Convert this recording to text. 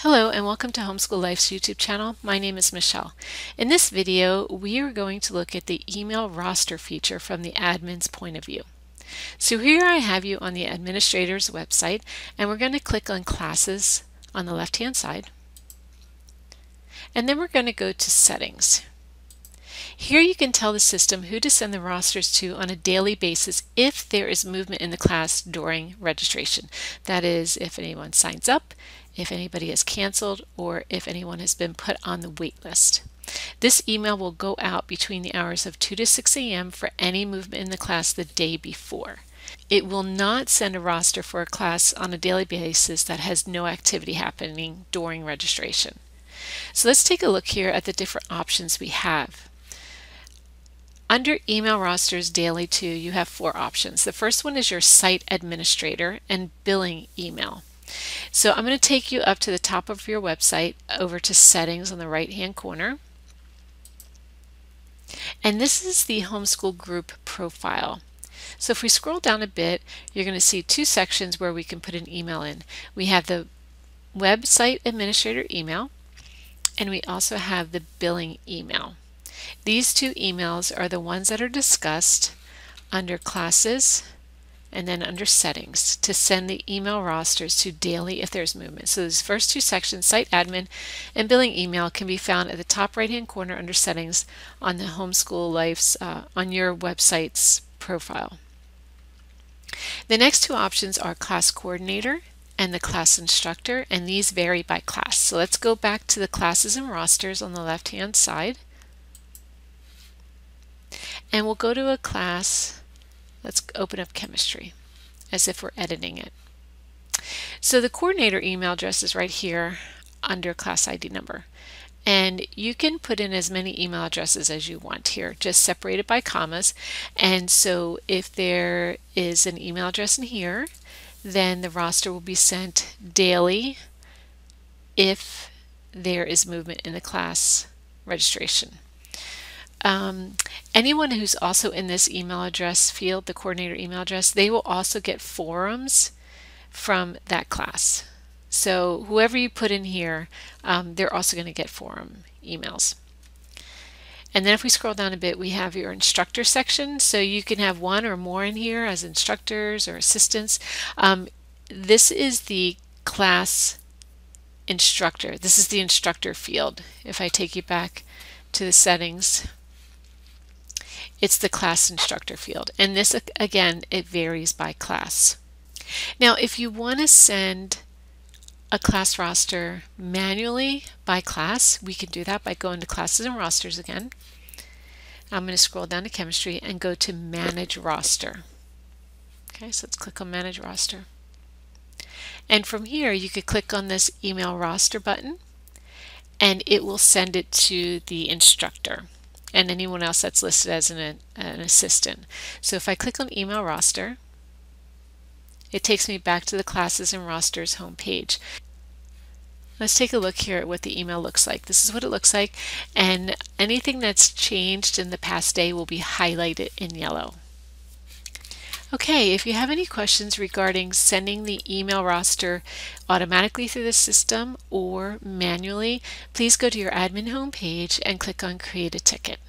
Hello and welcome to Homeschool-Life's YouTube channel. My name is Michelle. In this video, we are going to look at the email roster feature from the admin's point of view. So here I have you on the administrator's website, and we're going to click on Classes on the left-hand side. And then we're going to go to Settings. Here you can tell the system who to send the rosters to on a daily basis if there is movement in the class during registration. That is, if anyone signs up, if anybody has canceled, or if anyone has been put on the wait list. This email will go out between the hours of 2 to 6 a.m. for any movement in the class the day before. It will not send a roster for a class on a daily basis that has no activity happening during registration. So let's take a look here at the different options we have. Under Email Rosters Daily 2, you have 4 options. The first one is your Site Administrator and Billing Email. So I'm going to take you up to the top of your website, over to Settings on the right-hand corner. And this is the Homeschool Group Profile. So if we scroll down a bit, you're going to see 2 sections where we can put an email in. We have the Website Administrator email, and we also have the Billing email. These 2 emails are the ones that are discussed under Classes and then under Settings to send the email rosters to daily if there's movement. So these first 2 sections, Site Admin and Billing Email, can be found at the top right-hand corner under Settings on the Homeschool-Life's on your website's profile. The next 2 options are Class Coordinator and the Class Instructor, and these vary by class. So let's go back to the Classes and Rosters on the left-hand side. And we'll go to a class. Let's open up Chemistry as if we're editing it. So the coordinator email address is right here under class ID number. And you can put in as many email addresses as you want here, just separated by commas. And so if there is an email address in here, then the roster will be sent daily if there is movement in the class registration. Anyone who's also in this email address field, the coordinator email address, they will also get forums from that class. So whoever you put in here, they're also going to get forum emails. And then if we scroll down a bit, we have your instructor section. So you can have 1 or more in here as instructors or assistants. This is the class instructor. This is the instructor field. If I take you back to the settings, it's the class instructor field, and this again, it varies by class. Now if you want to send a class roster manually by class, we can do that by going to Classes and Rosters again. I'm going to scroll down to Chemistry and go to Manage Roster. Okay, so let's click on Manage Roster, and from here you could click on this Email Roster button and it will send it to the instructor and anyone else that's listed as an assistant. So if I click on Email Roster, it takes me back to the Classes and Rosters homepage. Let's take a look here at what the email looks like. This is what it looks like, and anything that's changed in the past day will be highlighted in yellow. Okay, if you have any questions regarding sending the email roster automatically through the system or manually, please go to your admin homepage and click on Create a Ticket.